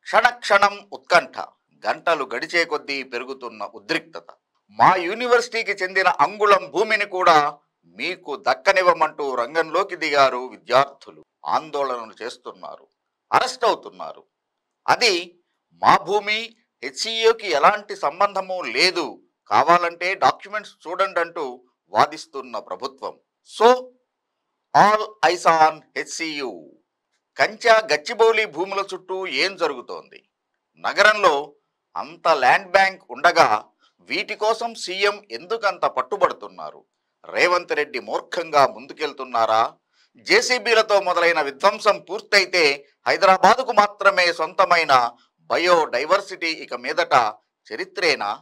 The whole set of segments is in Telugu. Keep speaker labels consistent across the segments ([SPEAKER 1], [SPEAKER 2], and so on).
[SPEAKER 1] క్షణక్షణం ఉత్కంఠ, గంటలు గడిచే కొద్దీ పెరుగుతున్న ఉద్రిక్తత. మా యూనివర్సిటీకి చెందిన అంగుళం భూమిని కూడా మీకు దక్కనివ్వమంటూ రంగంలోకి దిగారు విద్యార్థులు. ఆందోళనలు చేస్తున్నారు, అరెస్ట్ అవుతున్నారు. అది మా భూమి, హెచ్సియుకి ఎలాంటి సంబంధము లేదు, కావాలంటే డాక్యుమెంట్స్ చూడండి అంటూ వాదిస్తున్న ప్రభుత్వం. So all eyes on HCU. Kancha Gachibowli భూముల చుట్టూ ఏం జరుగుతోంది? నగరంలో అంత ల్యాండ్ బ్యాంక్ ఉండగా వీటి కోసం సీఎం ఎందుకంత పట్టుబడుతున్నారు? రేవంత్ రెడ్డి మూర్ఖంగా ముందుకెళ్తున్నారా? జేసీబీలతో మొదలైన విధ్వంసం పూర్తయితే హైదరాబాదుకు మాత్రమే సొంతమైన బయోడైవర్సిటీ ఇక మీదట చరిత్రేనా?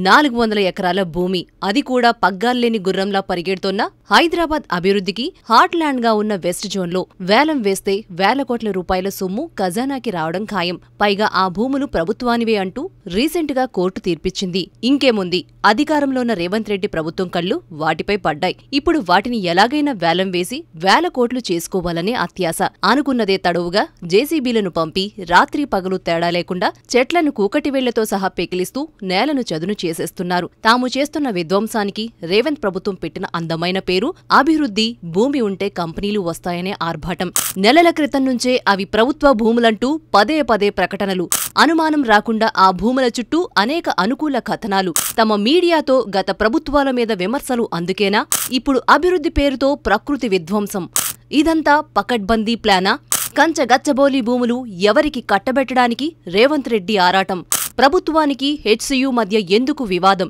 [SPEAKER 2] నాలుగు 400 ఎకరాల భూమి, అది కూడా పగ్గాల్లేని గుర్రంలా పరిగెడుతోన్న హైదరాబాద్ అభివృద్ధికి హాట్ ల్యాండ్ గా ఉన్న వెస్ట్ జోన్లో వేలం వేస్తే వేల కోట్ల రూపాయల సొమ్ము ఖజానాకి రావడం ఖాయం. పైగా ఆ భూములు ప్రభుత్వానివే అంటూ రీసెంట్ గా కోర్టు తీర్పిచ్చింది. ఇంకేముంది, అధికారంలో ఉన్న రేవంత్ రెడ్డి ప్రభుత్వం కళ్ళు వాటిపై పడ్డాయి. ఇప్పుడు వాటిని ఎలాగైనా వేలం వేసి వేల కోట్లు చేసుకోవాలనే అత్యాశ. అనుకున్నదే తడవుగా జేసీబీలను పంపి రాత్రి పగలు తేడా లేకుండా చెట్లను కూకటివేళ్లతో సహా పెకిలిస్తూ నేలను చదును చేసేస్తున్నారు. తాము చేస్తున్న విధ్వంసానికి రేవంత్ ప్రభుత్వం పెట్టిన అందమైన పేరు అభివృద్ధి. భూమి ఉంటే కంపెనీలు వస్తాయనే ఆర్భాటం. నెలల క్రితం నుంచే అవి ప్రభుత్వ భూములంటూ పదే పదే ప్రకటనలు. అనుమానం రాకుండా ఆ భూముల చుట్టూ అనేక అనుకూల కథనాలు. తమ మీడియాతో గత ప్రభుత్వాల మీద విమర్శలు. అందుకేనా ఇప్పుడు అభివృద్ధి పేరుతో ప్రకృతి విధ్వంసం? ఇదంతా పకడ్బందీ ప్లానా? కంచగచ్చబౌలి భూములు ఎవరికి కట్టబెట్టడానికి రేవంత్ రెడ్డి ఆరాటం? ప్రభుత్వానికి హెచ్సియు మధ్య ఎందుకు వివాదం?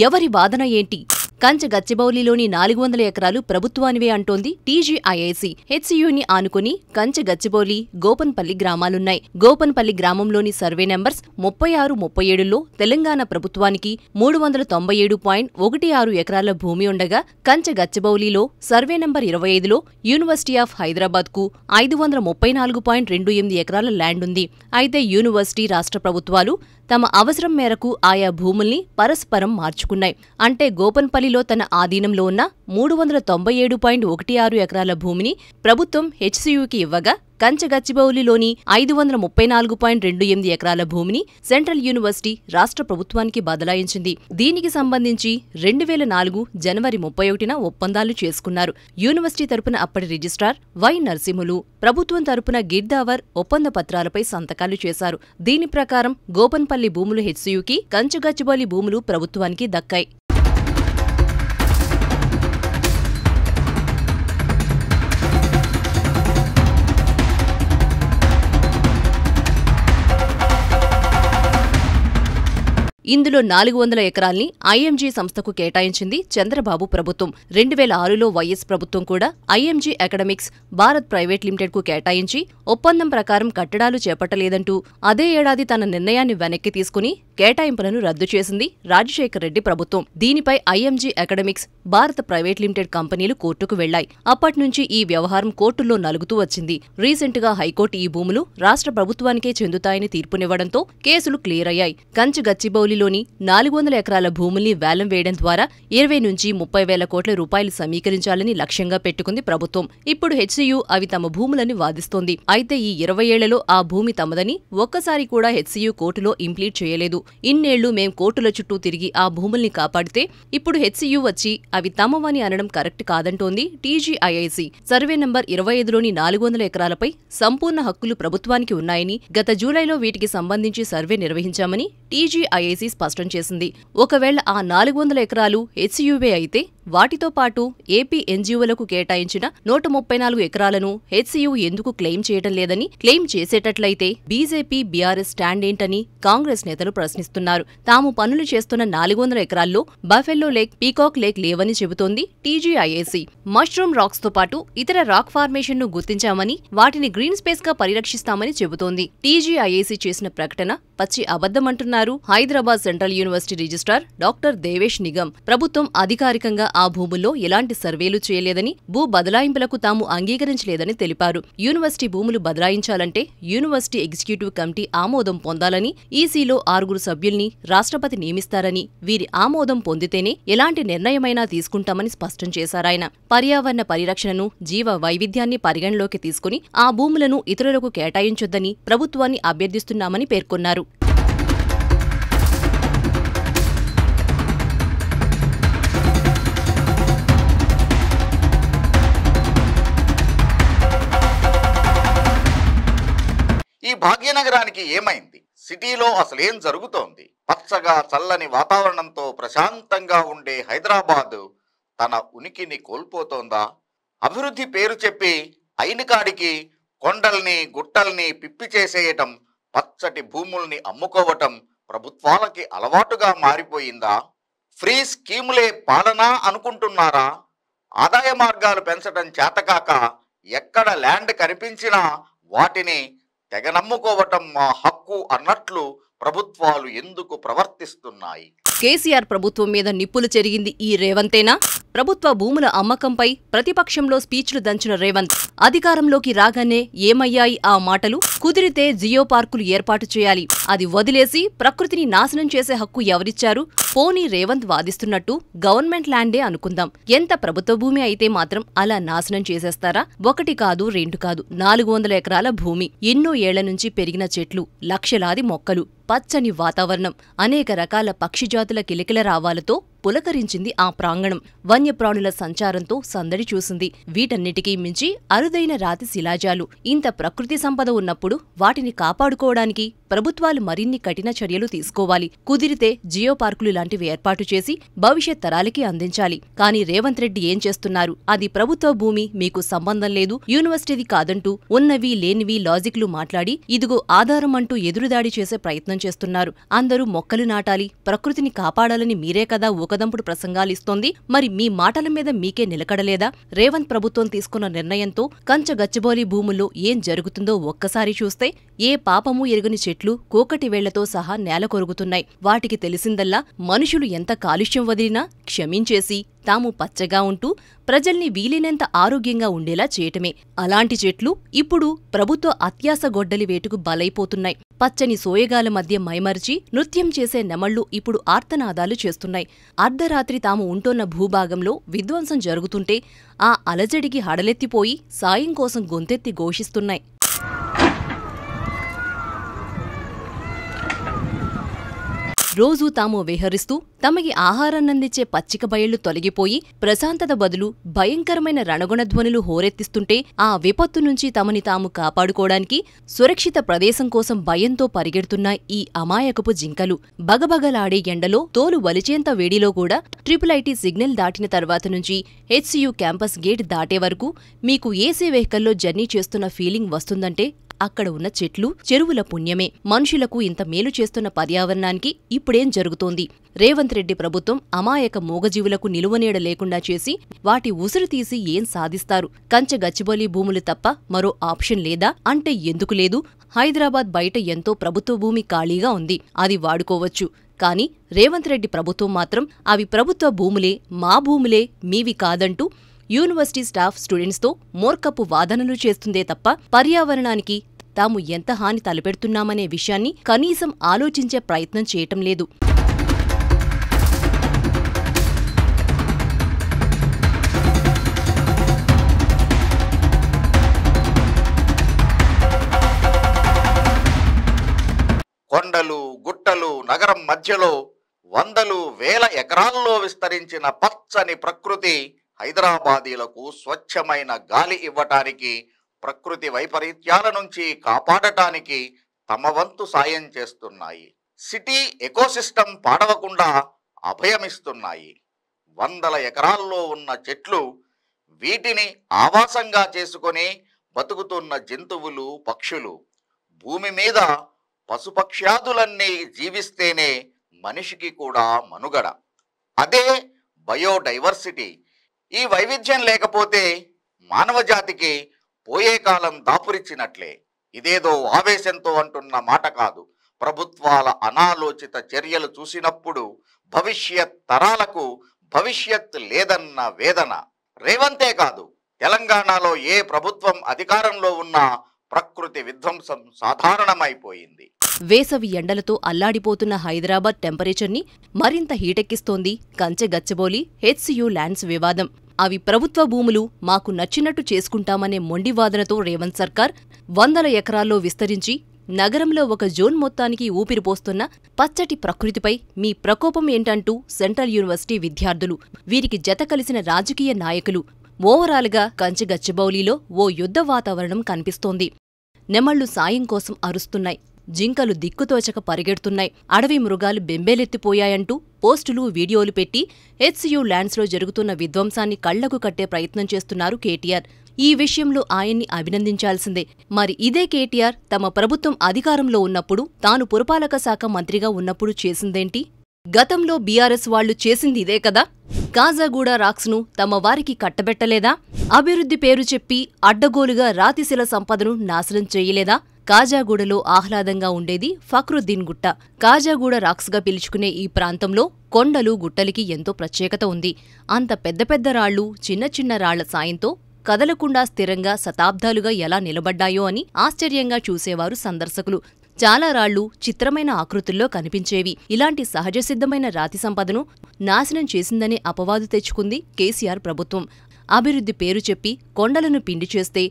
[SPEAKER 2] ఎవరి వాదన ఏంటి? కంచగచ్చిబౌలిలోని 400 ఎకరాలు ప్రభుత్వానివే అంటోంది టీజీఐఐసి. హెచ్సియుని ఆనుకుని కంచగచ్చిబౌలి, గోపన్పల్లి గ్రామాలున్నాయి. గోపన్పల్లి గ్రామంలోని సర్వే నెంబర్స్ 36, 37లో తెలంగాణ ప్రభుత్వానికి 397.16 ఎకరాల భూమి ఉండగా, కంచగచ్చిబౌలిలో సర్వే నెంబర్ 25లో యూనివర్సిటీ ఆఫ్ హైదరాబాద్ కు 534.28 ఎకరాల ల్యాండ్ ఉంది. అయితే యూనివర్సిటీ, రాష్ట్ర ప్రభుత్వాలు తమ అవసరం మేరకు ఆయా భూముల్ని పరస్పరం మార్చుకున్నాయి. అంటే గోపన్పల్లిలో తన ఆధీనంలో ఉన్న 397.16 ఎకరాల భూమిని ప్రభుత్వం హెచ్సియుకి ఇవ్వగా, కంచగచ్చిబౌలిలోని 534.28 ఎకరాల భూమిని సెంట్రల్ యూనివర్సిటీ రాష్ట్ర ప్రభుత్వానికి బదలాయించింది. దీనికి సంబంధించి 2004 జనవరి 31న ఒప్పందాలు చేసుకున్నారు. యూనివర్సిటీ తరపున అప్పటి రిజిస్ట్రార్ వై నరసింహులు, ప్రభుత్వం తరపున గిర్దావర్ ఒప్పంద పత్రాలపై సంతకాలు చేశారు. దీని ప్రకారం గోపన్పల్లి భూములు హెచ్సియుకి, కంచగచ్చిబౌలి భూములు ప్రభుత్వానికి దక్కాయి. ఇందులో 400 ఎకరాల్ని ఐఎంజీ సంస్థకు కేటాయించింది చంద్రబాబు ప్రభుత్వం. 2006లో వైఎస్ ప్రభుత్వం కూడా IMG academics Bharat private limited కు కేటాయించి ఒప్పందం ప్రకారం కట్టడాలు చేపట్టలేదంటూ అదే ఏడాది తన నిర్ణయాన్ని వెనక్కి తీసుకుని కేటాయింపులను రద్దు చేసింది రాజశేఖర్ రెడ్డి ప్రభుత్వం. దీనిపై ఐఎంజీ అకాడమిక్స్, భారత ప్రైవేట్ లిమిటెడ్ కంపెనీలు కోర్టుకు వెళ్లాయి. అప్పట్నుంచి ఈ వ్యవహారం కోర్టుల్లో నలుగుతూ వచ్చింది. రీసెంట్ గా హైకోర్టు ఈ భూములు రాష్ట్ర ప్రభుత్వానికే చెందుతాయని తీర్పునివ్వడంతో కేసులు క్లియర్ అయ్యాయి. కంచగచ్చిబౌలిలోని 400 ఎకరాల భూముల్ని వేలం వేయడం ద్వారా 20 నుంచి 30 వేల కోట్ల రూపాయలు సమీకరించాలని లక్ష్యంగా పెట్టుకుంది ప్రభుత్వం. ఇప్పుడు హెచ్సియు అవి తమ భూములని వాదిస్తోంది. అయితే ఈ 20 ఏళ్లలో ఆ భూమి తమదని ఒక్కసారి కూడా హెచ్సియు కోర్టులో ఇంప్లీట్ చేయలేదు. ఇన్నేళ్లు మేం కోర్టుల చుట్టూ తిరిగి ఆ భూముల్ని కాపాడితే ఇప్పుడు హెచ్సియు వచ్చి అవి తమవని అనడం కరెక్ట్ కాదంటోంది టీజీఐఐసి. సర్వే నంబర్ 25లోని 400 ఎకరాలపై సంపూర్ణ హక్కులు ప్రభుత్వానికి ఉన్నాయని, గత జూలైలో వీటికి సంబంధించి సర్వే నిర్వహించామని టీజీఐఐసి స్పష్టం చేసింది. ఒకవేళ ఆ 400 ఎకరాలు హెచ్సియువే అయితే వాటితో పాటు ఏపీ ఎన్జీఓలకు కేటాయించిన 134 ఎకరాలను హెచ్సియు ఎందుకు క్లెయిమ్ చేయడం లేదని, క్లెయిమ్ చేసేటట్లయితే బీజేపీ, బీఆర్ఎస్ స్టాండ్ ఏంటని కాంగ్రెస్ నేతలు ప్రశ్నిస్తున్నారు. తాము పనులు చేస్తున్న 400 ఎకరాల్లో బఫెల్లో లేక్, పీకాక్ లేక్ లేవని చెబుతోంది టీజీఐఏసీ. మష్రూమ్ రాక్స్ తో పాటు ఇతర రాక్ ఫార్మేషన్ ను గుర్తించామని, వాటిని గ్రీన్ స్పేస్ గా పరిరక్షిస్తామని చెబుతోంది. టీజీఐఏసీ చేసిన ప్రకటన పచ్చి అబద్దమంటున్నారు Hyderabad central university registrar doctor Devesh Nigam. ప్రభుత్వం అధికారికంగా ఆ భూముల్లో ఎలాంటి సర్వేలు చేయలేదని, భూ బదలాయింపులకు తాము అంగీకరించలేదని తెలిపారు. యూనివర్సిటీ భూములు బదలాయించాలంటే యూనివర్సిటీ ఎగ్జిక్యూటివ్ కమిటీ ఆమోదం పొందాలని, ఈసీలో 6 సభ్యుల్ని రాష్ట్రపతి నియమిస్తారని, వీరి ఆమోదం పొందితేనే ఎలాంటి నిర్ణయమైనా తీసుకుంటామని స్పష్టం చేశారాయన. పర్యావరణ పరిరక్షణను, జీవ వైవిధ్యాన్ని పరిగణలోకి తీసుకుని ఆ భూములను ఇతరులకు కేటాయించొద్దని ప్రభుత్వాన్ని అభ్యర్థిస్తున్నామని పేర్కొన్నారు.
[SPEAKER 1] ఈ భాగ్యనగరానికి ఏమైంది? సిటీలో అసలేం జరుగుతోంది? పచ్చగా చల్లని వాతావరణంతో ప్రశాంతంగా ఉండే హైదరాబాద్ తన ఉనికిని కోల్పోతోందా? అభివృద్ధి పేరు చెప్పి అయినకాడికి కొండల్ని గుట్టల్ని పిప్పి చేసేయటం, పచ్చటి భూముల్ని అమ్ముకోవటం ప్రభుత్వాలకి అలవాటుగా మారిపోయిందా? ఫ్రీ స్కీములే పాలన అనుకుంటున్నారా? ఆదాయ మార్గాలు పెంచడం చేతకాక ఎక్కడ ల్యాండ్ కనిపించినా వాటిని తెగ నమ్ముకోవటం మా హక్కు అన్నట్లు ప్రభుత్వాలు ఎందుకు ప్రవర్తిస్తున్నాయి?
[SPEAKER 2] కేసీఆర్ ప్రభుత్వం మీద నిప్పులు చెరిగింది ఈ రేవంతేనా? ప్రభుత్వ భూముల అమ్మకంపై ప్రతిపక్షంలో స్పీచ్లు దంచిన రేవంత్ అధికారంలోకి రాగానే ఏమయ్యాయి ఆ మాటలు? కుదిరితే జియో పార్కులు ఏర్పాటు చేయాలి, అది వదిలేసి ప్రకృతిని నాశనం చేసే హక్కు ఎవరిచ్చారు? పోనీ రేవంత్ వాదిస్తున్నట్టు గవర్నమెంట్ ల్యాండే అనుకుందాం. ఎంత ప్రభుత్వ భూమి అయితే మాత్రం అలా నాశనం చేసేస్తారా? 1 కాదు 2 కాదు, 400 ఎకరాల భూమి, ఎన్నో ఏళ్ల నుంచి పెరిగిన చెట్లు, లక్షలాది మొక్కలు, పచ్చని వాతావరణం, అనేక రకాల పక్షిజాతుల కిలకిల రావాలతో పులకరించింది ఆ ప్రాంగణం. వన్యప్రాణుల సంచారంతో సందడి చూసింది. వీటన్నిటికీ మించి అరుదైన రాతి శిలాజాలు. ఇంత ప్రకృతి సంపద ఉన్నప్పుడు వాటిని కాపాడుకోవడానికి ప్రభుత్వాలు మరిన్ని కఠిన చర్యలు తీసుకోవాలి. కుదిరితే జియో పార్కులు లాంటివి ఏర్పాటు చేసి భవిష్యత్ తరాలకి అందించాలి. కానీ రేవంత్ రెడ్డి ఏం చేస్తున్నారు? అది ప్రభుత్వ భూమి, మీకు సంబంధం లేదు, యూనివర్సిటీది కాదంటూ ఉన్నవి లేనివి లాజిక్లు మాట్లాడి ఇదిగో ఆధారం అంటూ ఎదురుదాడి చేసే ప్రయత్నం చేస్తున్నారు. అందరూ మొక్కలు నాటాలి, ప్రకృతిని కాపాడాలని మీరే కదా ఊకదంపుడు ప్రసంగాలిస్తోంది. మరి మీ మాటల మీద మీకే నిలకడలేదా? రేవంత్ ప్రభుత్వం తీసుకున్న నిర్ణయంతో కంచగచ్చిబౌలి భూముల్లో ఏం జరుగుతుందో ఒక్కసారి చూస్తే ఏ పాపమూ ఎరుగని చెట్లు కోకటి వేళ్లతో సహా నేల కొరుగుతున్నాయి. వాటికి తెలిసిందల్లా మనుషులు ఎంత కాలుష్యం వదిలినా క్షమించేసి తాము పచ్చగా ఉంటూ ప్రజల్ని వీలైనంత ఆరోగ్యంగా ఉండేలా చేయటమే. అలాంటి చెట్లు ఇప్పుడు ప్రభుత్వ అత్యాస గొడ్డలి వేటుకు బలైపోతున్నాయి. పచ్చని సోయగాల మధ్య మైమరిచి నృత్యం చేసే నెమళ్లు ఇప్పుడు ఆర్తనాదాలు చేస్తున్నాయి. అర్ధరాత్రి తాము ఉంటోన్న భూభాగంలో విధ్వంసం జరుగుతుంటే ఆ అలజడికి హడలెత్తిపోయి సాయం కోసం గొంతెత్తి ఘోషిస్తున్నాయి. రోజూ తాము విహరిస్తూ తమకి ఆహారాన్నందించే పచ్చిక బయళ్లు తొలగిపోయి ప్రశాంతత బదులు భయంకరమైన రణగుణధ్వనులు హోరెత్తిస్తుంటే ఆ విపత్తు నుంచి తమని తాము కాపాడుకోవడానికి సురక్షిత ప్రదేశం కోసం భయంతో పరిగెడుతున్న ఈ అమాయకపు జింకలు బగబగలాడే ఎండలో తోలు వలిచేంత వేడిలో కూడా IIIT సిగ్నల్ దాటిన తర్వాత నుంచి HCU క్యాంపస్ గేట్ దాటే వరకు మీకు ఏసీ వెహికల్లో జర్నీ చేస్తున్న ఫీలింగ్ వస్తుందంటే అక్కడ ఉన్న చెట్లు, చెరువుల పుణ్యమే. మనుషులకు ఇంత మేలు చేస్తున్న పర్యావరణానికి ఇప్పుడేం జరుగుతోంది? రేవంత్ రెడ్డి ప్రభుత్వం అమాయక మూగజీవులకు నిలువనీడ లేకుండా చేసి వాటి ఉసురు తీసి ఏం సాధిస్తారు? కంచగచ్చిబౌలి భూములు తప్ప మరో ఆప్షన్ లేదా అంటే ఎందుకు లేదు? హైదరాబాద్ బయట ఎంతో ప్రభుత్వ భూమి ఖాళీగా ఉంది, అది వాడుకోవచ్చు. కానీ రేవంత్ రెడ్డి ప్రభుత్వం మాత్రం అవి ప్రభుత్వ భూములే, మా భూములే, మీవి కాదంటూ యూనివర్సిటీ స్టాఫ్, స్టూడెంట్స్తో మోర్కపు వాదనలు చేస్తుందే తప్ప పర్యావరణానికి తాము ఎంత హాని తలపెడుతున్నామనే విషయాన్ని కనీసం ఆలోచించే ప్రయత్నం చేయటం లేదు.
[SPEAKER 1] కొండలు, గుట్టలు, నగరం మధ్యలో వందలు వేల ఎకరాల్లో విస్తరించిన పచ్చని ప్రకృతి హైదరాబాదీలకు స్వచ్ఛమైన గాలి ఇవ్వటానికి, ప్రకృతి వైపరీత్యాల నుంచి కాపాడటానికి తమ వంతు సాయం చేస్తున్నాయి. సిటీ ఎకోసిస్టమ్ పాడవకుండా అభయమిస్తున్నాయి. వందల ఎకరాల్లో ఉన్న చెట్లు, వీటిని ఆవాసంగా చేసుకొని బతుకుతున్న జంతువులు, పక్షులు, భూమి మీద పశుపక్ష్యాదులన్నీ జీవిస్తేనే మనిషికి కూడా మనుగడ. అదే బయోడైవర్సిటీ. ఈ వైవిధ్యం లేకపోతే మానవజాతికి పోయే కాలం దాపురిచ్చినట్లే. ఇదేదో ఆవేశంతో అంటున్న మాట కాదు. ప్రభుత్వాల అనాలోచిత చర్యలు చూసినప్పుడు భవిష్యత్ తరాలకు భవిష్యత్ లేదన్న వేదన. రేవంతే కాదు, తెలంగాణలో ఏ ప్రభుత్వం అధికారంలో ఉన్నా ప్రకృతి విధ్వంసం సాధారణమైపోయింది.
[SPEAKER 2] వేసవి ఎండలతో అల్లాడిపోతున్న హైదరాబాద్ టెంపరేచర్ని మరింత హీటెక్కిస్తోంది కంచె గచ్చిబౌలి హెచ్సియు ల్యాండ్స్ వివాదం. అవి ప్రభుత్వ భూములు, మాకు నచ్చినట్టు చేసుకుంటామనే మొండివాదనతో రేవంత్ సర్కార్ వందల ఎకరాల్లో విస్తరించి నగరంలో ఒక జోన్ మొత్తానికి ఊపిరిపోస్తున్న పచ్చటి ప్రకృతిపై మీ ప్రకోపం ఏంటంటూ సెంట్రల్ యూనివర్సిటీ విద్యార్థులు, వీరికి జత కలిసిన రాజకీయ నాయకులు, ఓవరాల్గా కంచె గచ్చిబౌలిలో ఓ యుద్ధ వాతావరణం కనిపిస్తోంది. నెమళ్లు సాయం కోసం అరుస్తున్నాయి, జింకలు దిక్కుతోచక పరిగెడుతున్నాయి, అడవి మృగాలు బెంబేలెత్తిపోయాయంటూ పోస్టులు, వీడియోలు పెట్టి హెచ్సియు ల్యాండ్స్లో జరుగుతున్న విధ్వంసాన్ని కళ్లకు కట్టే ప్రయత్నం చేస్తున్నారు కేటీఆర్. ఈ విషయంలో ఆయన్ని అభినందించాల్సిందే. మరి ఇదే కేటీఆర్ తమ ప్రభుత్వం అధికారంలో ఉన్నప్పుడు, తాను పురపాలక శాఖ మంత్రిగా ఉన్నప్పుడు చేసిందేంటి? గతంలో బీఆర్ఎస్ వాళ్లు చేసింది ఇదే కదా? కాజాగూడ రాక్స్ను తమ వారికి కట్టబెట్టలేదా? అభివృద్ధి పేరు చెప్పి అడ్డగోలుగా రాతిశిల సంపదను నాశనం చేయలేదా? కాజాగూడలో ఆహ్లాదంగా ఉండేది ఫక్రుద్దీన్ గుట్ట. కాజాగూడ రాక్స్గా పిలుచుకునే ఈ ప్రాంతంలో కొండలు, గుట్టలకి ఎంతో ప్రత్యేకత ఉంది. అంత పెద్ద పెద్ద రాళ్లు, చిన్న చిన్న రాళ్ల సాయంతో కదలకుండా స్థిరంగా శతాబ్దాలుగా ఎలా నిలబడ్డాయో అని ఆశ్చర్యంగా చూసేవారు సందర్శకులు. చాలా రాళ్లు చిత్రమైన ఆకృతుల్లో కనిపించేవి. ఇలాంటి సహజసిద్ధమైన రాతి సంపదను నాశనం చేసిందనే అపవాదు తెచ్చుకుంది కేసీఆర్ ప్రభుత్వం. అభివృద్ధి పేరు చెప్పి కొండలను పిండి చేస్తే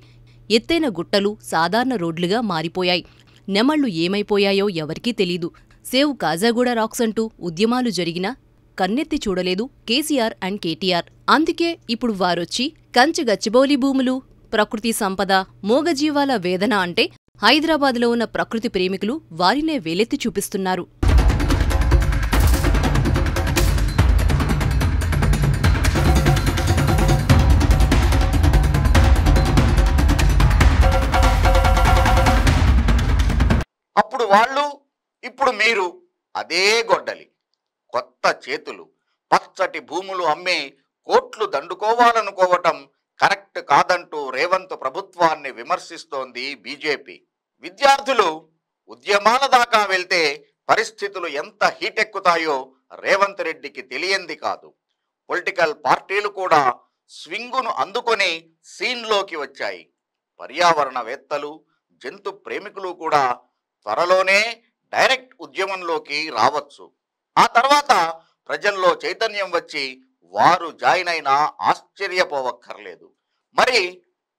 [SPEAKER 2] ఎత్తైన గుట్టలు సాధారణ రోడ్లుగా మారిపోయాయి. నెమళ్లు ఏమైపోయాయో ఎవరికీ తెలీదు. సేవ్ కాజాగూడ రాక్స్ అంటూ ఉద్యమాలు జరిగినా కన్నెత్తి చూడలేదు కేసీఆర్ అండ్ కేటీఆర్. అందుకే ఇప్పుడు వారొచ్చి కంచె గచ్చిబౌలి భూములు, ప్రకృతి సంపద, మూగజీవాల వేదన అంటే హైదరాబాద్లో ఉన్న ప్రకృతి ప్రేమికులు వారినే వేలెత్తి చూపిస్తున్నారు.
[SPEAKER 1] అప్పుడు వాళ్ళు, ఇప్పుడు మీరు. అదే గొడ్డలి, కొత్త చేతులు. పచ్చటి భూములు అమ్మి కోట్లు దండుకోవాలనుకోవటం కరెక్ట్ కాదంటూ రేవంత్ ప్రభుత్వాన్ని విమర్శిస్తోంది బీజేపీ. విద్యార్థులు ఉద్యమాల దాకా వెళ్తే పరిస్థితులు ఎంత హీటెక్కుతాయో రేవంత్ రెడ్డికి తెలియంది కాదు. పొలిటికల్ పార్టీలు కూడా స్వింగును అందుకొని సీన్లోకి వచ్చాయి. పర్యావరణవేత్తలు, జంతు ప్రేమికులు కూడా త్వరలోనే డైరెక్ట్ ఉద్యమంలోకి రావచ్చు. ఆ తర్వాత ప్రజల్లో చైతన్యం వచ్చి వారు జాయిన్ అయినా ఆశ్చర్యపోవక్కర్లేదు. మరి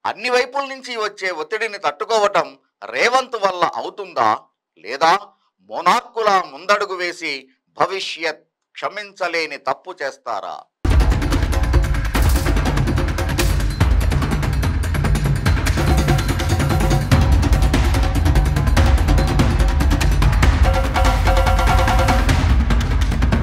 [SPEAKER 1] అన్ని వైపుల నుంచి వచ్చే ఒత్తిడిని తట్టుకోవటం రేవంత్ వల్ల అవుతుందా, లేదా మోనార్కులా ముందడుగు వేసి భవిష్యత్ క్షమించలేని తప్పు చేస్తారా?